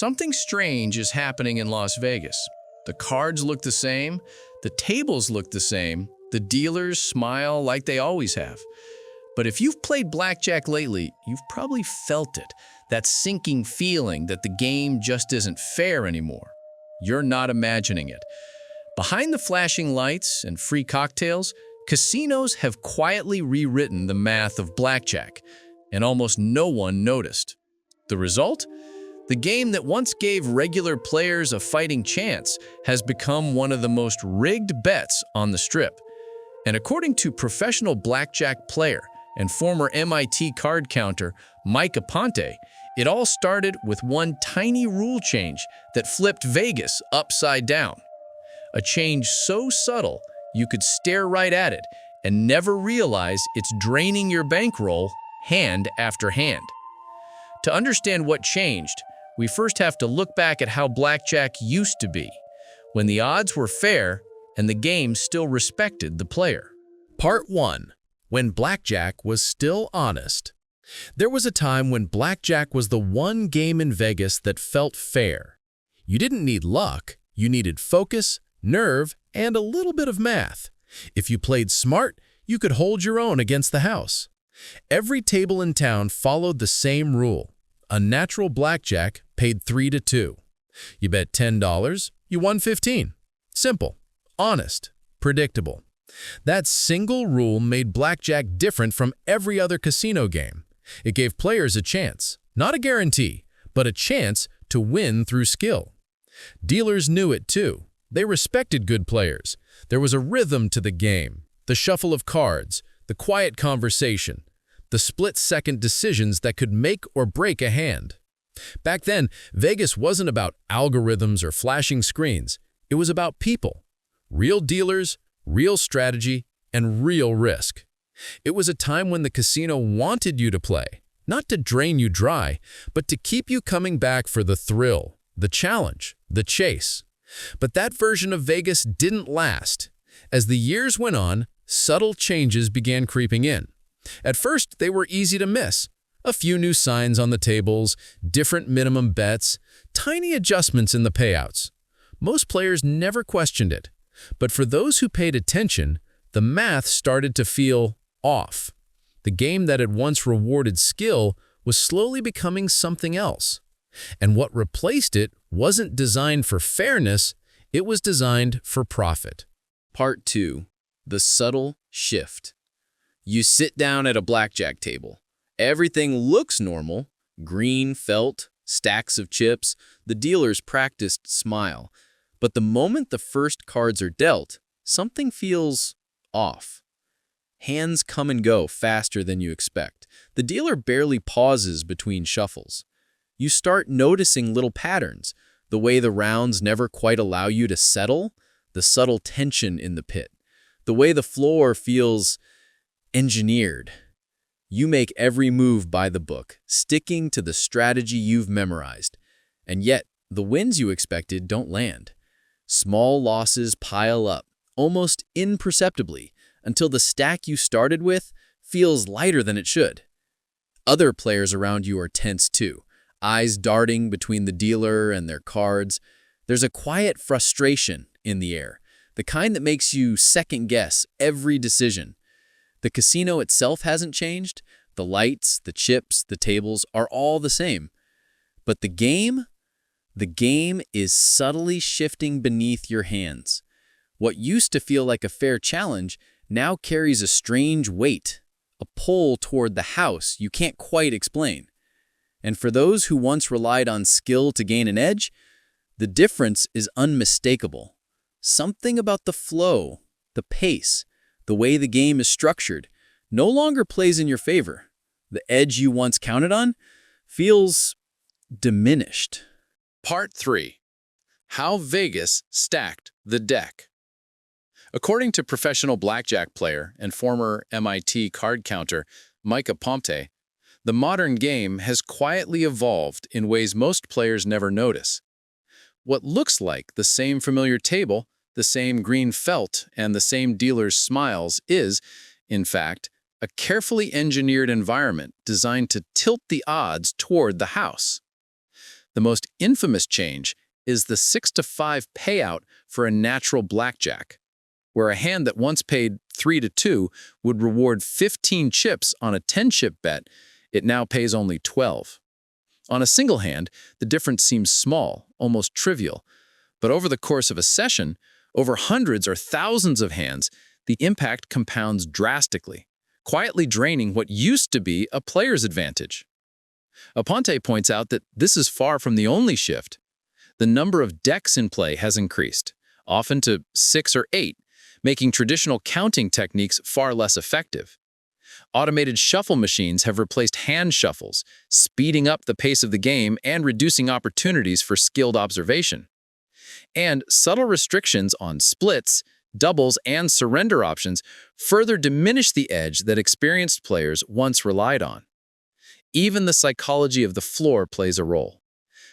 Something strange is happening in Las Vegas. The cards look the same, the tables look the same, the dealers smile like they always have. But if you've played blackjack lately, you've probably felt it, that sinking feeling that the game just isn't fair anymore. You're not imagining it. Behind the flashing lights and free cocktails, casinos have quietly rewritten the math of blackjack, and almost no one noticed. The result? The game that once gave regular players a fighting chance has become one of the most rigged bets on the Strip. And according to professional blackjack player and former MIT card counter Mike Aponte, it all started with one tiny rule change that flipped Vegas upside down. A change so subtle you could stare right at it and never realize it's draining your bankroll hand after hand. To understand what changed, we first have to look back at how blackjack used to be, when the odds were fair and the game still respected the player. Part 1. When blackjack was still honest. There was a time when blackjack was the one game in Vegas that felt fair. You didn't need luck, you needed focus, nerve, and a little bit of math. If you played smart, you could hold your own against the house. Every table in town followed the same rule. A natural blackjack paid 3-2. You bet $10, you won 15. Simple, honest, predictable. That single rule made blackjack different from every other casino game. It gave players a chance, not a guarantee, but a chance to win through skill. Dealers knew it too. They respected good players. There was a rhythm to the game, the shuffle of cards, the quiet conversation, the split-second decisions that could make or break a hand. Back then, Vegas wasn't about algorithms or flashing screens. It was about people, real dealers, real strategy, and real risk. It was a time when the casino wanted you to play, not to drain you dry, but to keep you coming back for the thrill, the challenge, the chase. But that version of Vegas didn't last. As the years went on, subtle changes began creeping in. At first, they were easy to miss. A few new signs on the tables, different minimum bets, tiny adjustments in the payouts. Most players never questioned it. But for those who paid attention, the math started to feel off. The game that had once rewarded skill was slowly becoming something else. And what replaced it wasn't designed for fairness, it was designed for profit. Part 2. The subtle shift. You sit down at a blackjack table. Everything looks normal. Green felt, stacks of chips, the dealer's practiced smile. But the moment the first cards are dealt, something feels off. Hands come and go faster than you expect. The dealer barely pauses between shuffles. You start noticing little patterns, the way the rounds never quite allow you to settle, the subtle tension in the pit, the way the floor feels engineered. You make every move by the book, sticking to the strategy you've memorized. And yet, the wins you expected don't land. Small losses pile up, almost imperceptibly, until the stack you started with feels lighter than it should. Other players around you are tense too, eyes darting between the dealer and their cards. There's a quiet frustration in the air, the kind that makes you second-guess every decision. The casino itself hasn't changed. The lights, the chips, the tables are all the same. But the game is subtly shifting beneath your hands. What used to feel like a fair challenge now carries a strange weight, a pull toward the house you can't quite explain. And for those who once relied on skill to gain an edge, the difference is unmistakable. Something about the flow, the pace, the way the game is structured, no longer plays in your favor. The edge you once counted on feels diminished. Part 3. How Vegas stacked the deck. According to professional blackjack player and former MIT card counter Mike Aponte, the modern game has quietly evolved in ways most players never notice. What looks like the same familiar table, the same green felt, and the same dealer's smiles is, in fact, a carefully engineered environment designed to tilt the odds toward the house. The The most infamous change is the 6-5 payout for a natural blackjack, where a hand that once paid 3-2 would reward 15 chips on a 10-chip bet. It now pays only 12. On a single hand, the difference seems small, almost trivial. But over the course of a session, over hundreds or thousands of hands, the impact compounds drastically, quietly draining what used to be a player's advantage. Aponte points out that this is far from the only shift. The number of decks in play has increased, often to 6 or 8, making traditional counting techniques far less effective. Automated shuffle machines have replaced hand shuffles, speeding up the pace of the game and reducing opportunities for skilled observation. And subtle restrictions on splits, doubles, and surrender options further diminish the edge that experienced players once relied on. Even the psychology of the floor plays a role.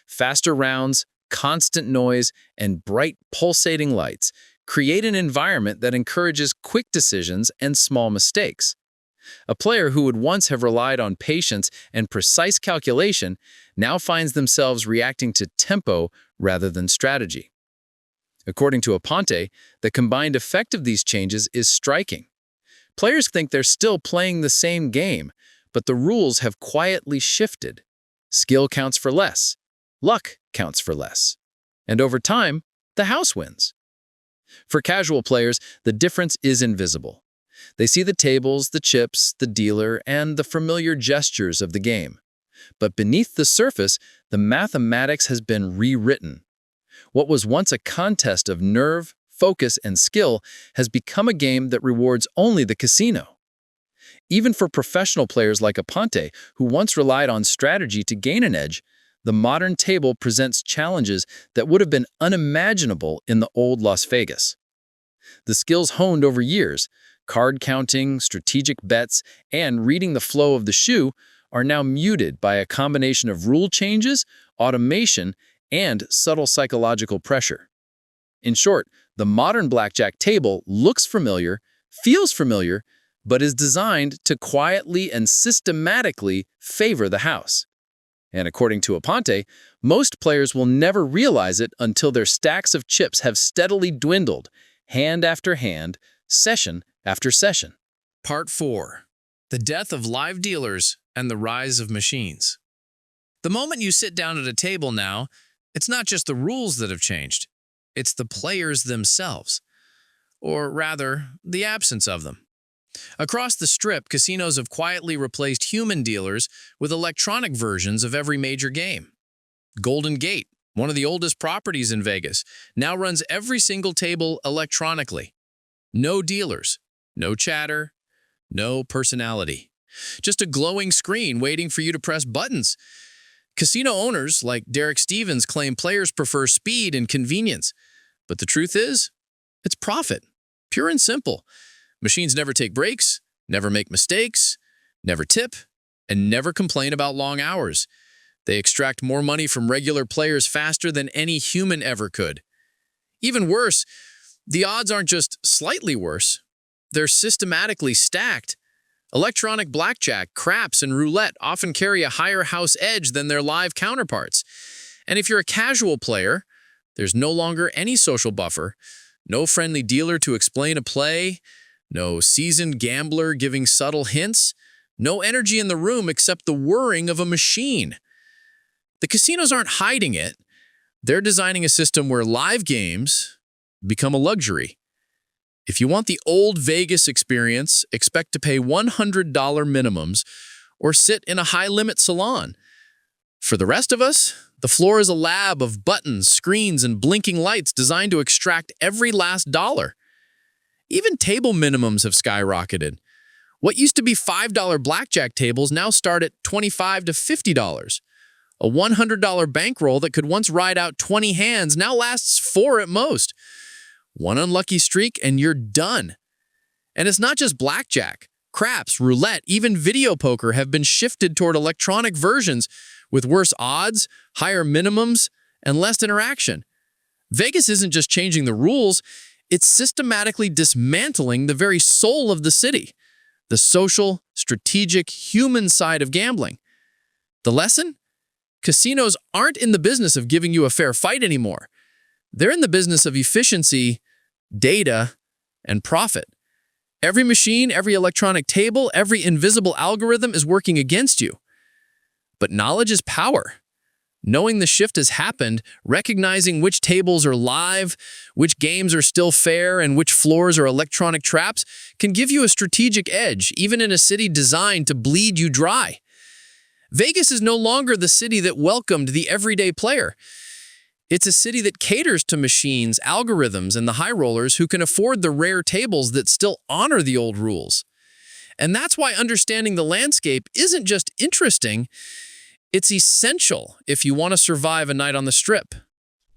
Faster rounds, constant noise, and bright, pulsating lights create an environment that encourages quick decisions and small mistakes. A player who would once have relied on patience and precise calculation now finds themselves reacting to tempo rather than strategy. According to Aponte, the combined effect of these changes is striking. Players think they're still playing the same game, but the rules have quietly shifted. Skill counts for less. Luck counts for less. And over time, the house wins. For casual players, the difference is invisible. They see the tables, the chips, the dealer, and the familiar gestures of the game. But beneath the surface, the mathematics has been rewritten. What was once a contest of nerve, focus, and skill has become a game that rewards only the casino. Even for professional players like Aponte, who once relied on strategy to gain an edge, the modern table presents challenges that would have been unimaginable in the old Las Vegas. The skills honed over years, card counting, strategic bets, and reading the flow of the shoe, are now muted by a combination of rule changes, automation, and subtle psychological pressure. In short, the modern blackjack table looks familiar, feels familiar, but is designed to quietly and systematically favor the house. And according to Aponte, most players will never realize it until their stacks of chips have steadily dwindled, hand after hand, session after session. Part 4. The Death of Live Dealers and the Rise of Machines. The moment you sit down at a table now, it's not just the rules that have changed. It's the players themselves. Or rather, the absence of them. Across the Strip, casinos have quietly replaced human dealers with electronic versions of every major game. Golden Gate, one of the oldest properties in Vegas, now runs every single table electronically. No dealers, no chatter, no personality. Just a glowing screen waiting for you to press buttons. Casino owners like Derek Stevens claim players prefer speed and convenience. But the truth is, it's profit, pure and simple. Machines never take breaks, never make mistakes, never tip, and never complain about long hours. They extract more money from regular players faster than any human ever could. Even worse, the odds aren't just slightly worse. They're systematically stacked. Electronic blackjack, craps, and roulette often carry a higher house edge than their live counterparts. And if you're a casual player, there's no longer any social buffer, no friendly dealer to explain a play, no seasoned gambler giving subtle hints, no energy in the room except the whirring of a machine. The casinos aren't hiding it. They're designing a system where live games become a luxury. If you want the old Vegas experience, expect to pay $100 minimums or sit in a high-limit salon. For the rest of us, the floor is a lab of buttons, screens, and blinking lights designed to extract every last dollar. Even table minimums have skyrocketed. What used to be $5 blackjack tables now start at $25 to $50. A $100 bankroll that could once ride out 20 hands now lasts 4 at most. One unlucky streak and you're done. And it's not just blackjack. Craps, roulette, even video poker have been shifted toward electronic versions with worse odds, higher minimums, and less interaction. Vegas isn't just changing the rules, it's systematically dismantling the very soul of the city, the social, strategic, human side of gambling. The lesson? Casinos aren't in the business of giving you a fair fight anymore. They're in the business of efficiency, data, and profit. Every machine, every electronic table, every invisible algorithm is working against you. But knowledge is power. Knowing the shift has happened, recognizing which tables are live, which games are still fair, and which floors are electronic traps can give you a strategic edge, even in a city designed to bleed you dry. Vegas is no longer the city that welcomed the everyday player. It's a city that caters to machines, algorithms, and the high rollers who can afford the rare tables that still honor the old rules. And that's why understanding the landscape isn't just interesting, it's essential if you want to survive a night on the Strip.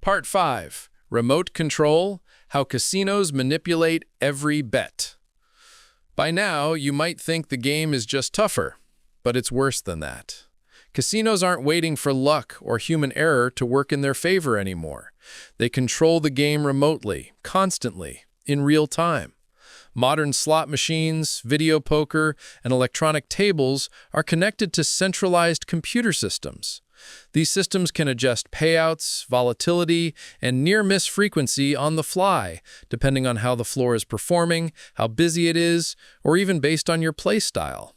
Part 5. Remote Control: How Casinos Manipulate Every Bet. By now, you might think the game is just tougher, but it's worse than that. Casinos aren't waiting for luck or human error to work in their favor anymore. They control the game remotely, constantly, in real time. Modern slot machines, video poker, and electronic tables are connected to centralized computer systems. These systems can adjust payouts, volatility, and near-miss frequency on the fly, depending on how the floor is performing, how busy it is, or even based on your play style.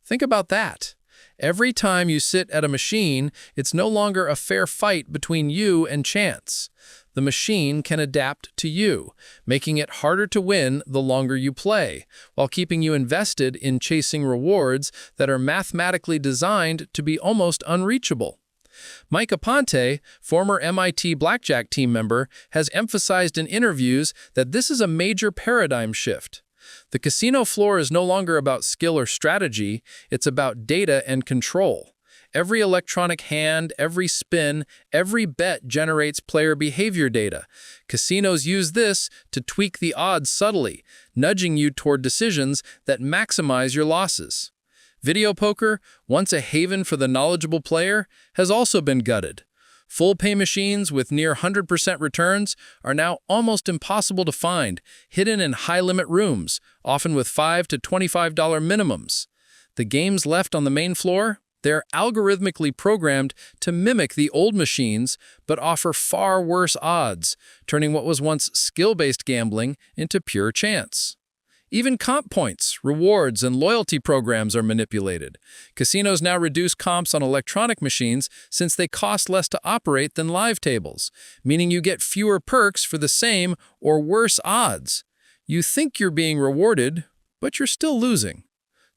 Think about that. Every time you sit at a machine, it's no longer a fair fight between you and chance. The machine can adapt to you, making it harder to win the longer you play, while keeping you invested in chasing rewards that are mathematically designed to be almost unreachable. Mike Aponte, former MIT Blackjack team member, has emphasized in interviews that this is a major paradigm shift. The casino floor is no longer about skill or strategy, it's about data and control. Every electronic hand, every spin, every bet generates player behavior data. Casinos use this to tweak the odds subtly, nudging you toward decisions that maximize your losses. Video poker, once a haven for the knowledgeable player, has also been gutted. Full pay machines with near 100% returns are now almost impossible to find, hidden in high-limit rooms, often with $5 to $25 minimums. The games left on the main floor? They're algorithmically programmed to mimic the old machines, but offer far worse odds, turning what was once skill-based gambling into pure chance. Even comp points, rewards, and loyalty programs are manipulated. Casinos now reduce comps on electronic machines since they cost less to operate than live tables, meaning you get fewer perks for the same or worse odds. You think you're being rewarded, but you're still losing.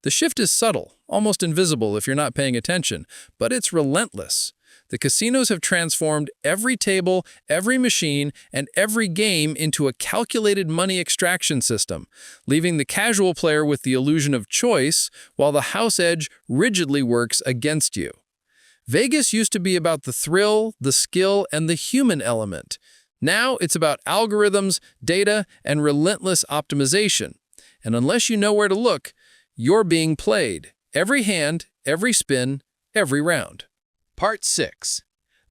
The shift is subtle, almost invisible if you're not paying attention, but it's relentless. The casinos have transformed every table, every machine, and every game into a calculated money extraction system, leaving the casual player with the illusion of choice while the house edge rigidly works against you. Vegas used to be about the thrill, the skill, and the human element. Now it's about algorithms, data, and relentless optimization. And unless you know where to look, you're being played. Every hand, every spin, every round. Part 6.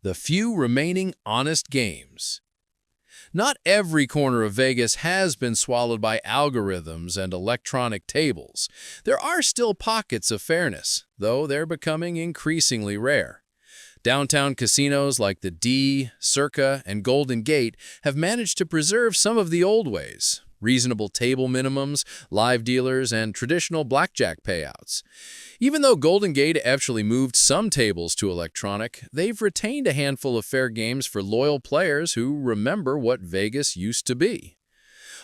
The few remaining honest games. Not every corner of Vegas has been swallowed by algorithms and electronic tables. There are still pockets of fairness, though they're becoming increasingly rare. Downtown casinos like the D, Circa, and Golden Gate have managed to preserve some of the old ways. Reasonable table minimums, live dealers, and traditional blackjack payouts. Even though Golden Gate actually moved some tables to electronic, they've retained a handful of fair games for loyal players who remember what Vegas used to be.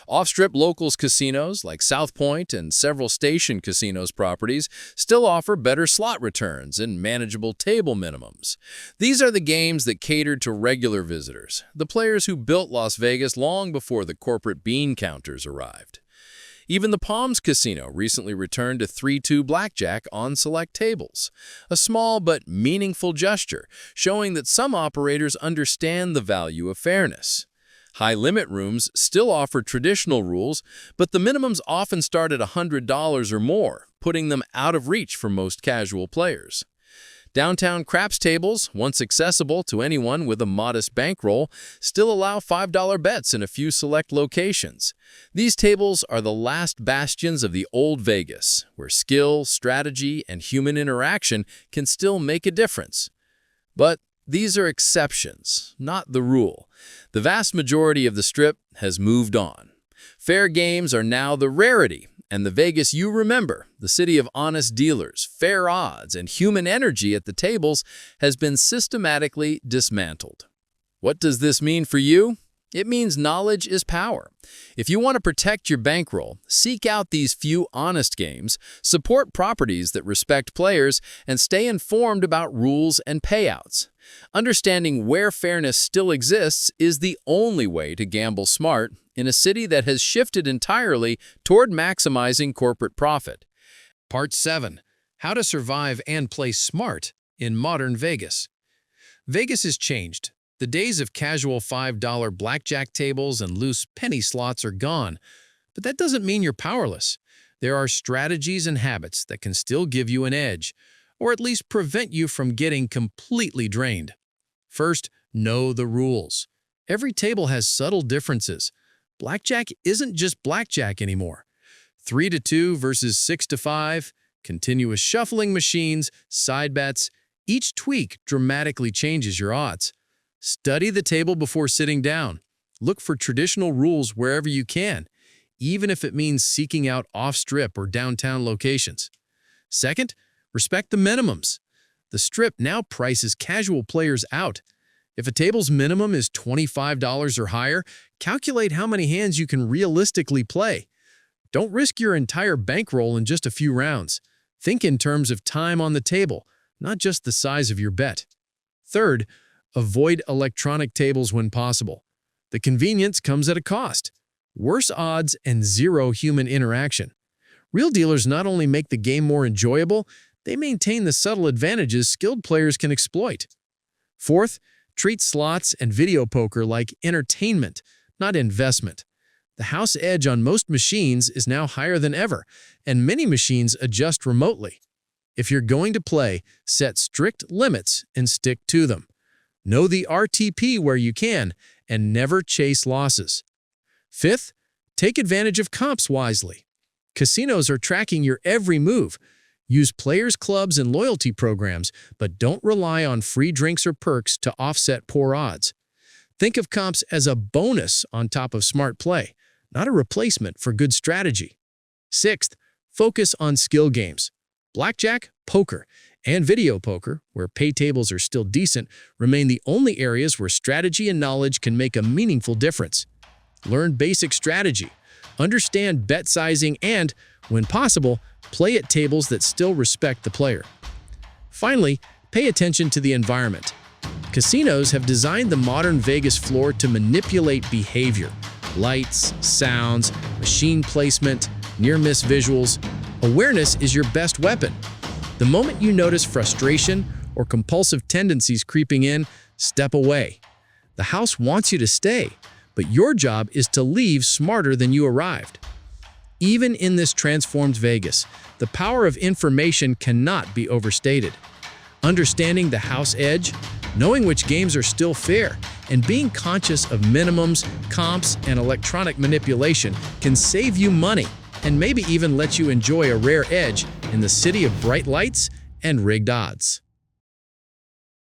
Off-strip locals casinos like South Point and several Station Casinos properties still offer better slot returns and manageable table minimums. These are the games that catered to regular visitors, the players who built Las Vegas long before the corporate bean counters arrived. Even the Palms Casino recently returned to 3-2 blackjack on select tables, a small but meaningful gesture showing that some operators understand the value of fairness. High-limit rooms still offer traditional rules, but the minimums often start at $100 or more, putting them out of reach for most casual players. Downtown craps tables, once accessible to anyone with a modest bankroll, still allow $5 bets in a few select locations. These tables are the last bastions of the old Vegas, where skill, strategy, and human interaction can still make a difference. But these are exceptions, not the rule. The vast majority of the Strip has moved on. Fair games are now the rarity, and the Vegas you remember, the city of honest dealers, fair odds, and human energy at the tables, has been systematically dismantled. What does this mean for you? It means knowledge is power. If you want to protect your bankroll, seek out these few honest games, support properties that respect players, and stay informed about rules and payouts. Understanding where fairness still exists is the only way to gamble smart in a city that has shifted entirely toward maximizing corporate profit. Part 7. How to survive and play smart in modern Vegas. Vegas has changed. The days of casual $5 blackjack tables and loose penny slots are gone, but that doesn't mean you're powerless. There are strategies and habits that can still give you an edge, or at least prevent you from getting completely drained. First, know the rules. Every table has subtle differences. Blackjack isn't just blackjack anymore. 3-2 versus 6-5, continuous shuffling machines, side bets, each tweak dramatically changes your odds. Study the table before sitting down. Look for traditional rules wherever you can, even if it means seeking out off-strip or downtown locations. Second, respect the minimums. The Strip now prices casual players out. If a table's minimum is $25 or higher, calculate how many hands you can realistically play. Don't risk your entire bankroll in just a few rounds. Think in terms of time on the table, not just the size of your bet. Third, avoid electronic tables when possible. The convenience comes at a cost. Worse odds and zero human interaction. Real dealers not only make the game more enjoyable, they maintain the subtle advantages skilled players can exploit. Fourth, treat slots and video poker like entertainment, not investment. The house edge on most machines is now higher than ever, and many machines adjust remotely. If you're going to play, set strict limits and stick to them. Know the RTP where you can, and never chase losses. Fifth, take advantage of comps wisely. Casinos are tracking your every move. Use players' clubs and loyalty programs, but don't rely on free drinks or perks to offset poor odds. Think of comps as a bonus on top of smart play, not a replacement for good strategy. Sixth, focus on skill games. Blackjack, poker, and video poker, where pay tables are still decent, remain the only areas where strategy and knowledge can make a meaningful difference. Learn basic strategy, understand bet sizing, and, when possible, play at tables that still respect the player. Finally, pay attention to the environment. Casinos have designed the modern Vegas floor to manipulate behavior. Lights, sounds, machine placement, near-miss visuals. Awareness is your best weapon. The moment you notice frustration or compulsive tendencies creeping in, step away. The house wants you to stay, but your job is to leave smarter than you arrived. Even in this transformed Vegas, the power of information cannot be overstated. Understanding the house edge, knowing which games are still fair, and being conscious of minimums, comps, and electronic manipulation can save you money and maybe even let you enjoy a rare edge in the city of bright lights and rigged odds.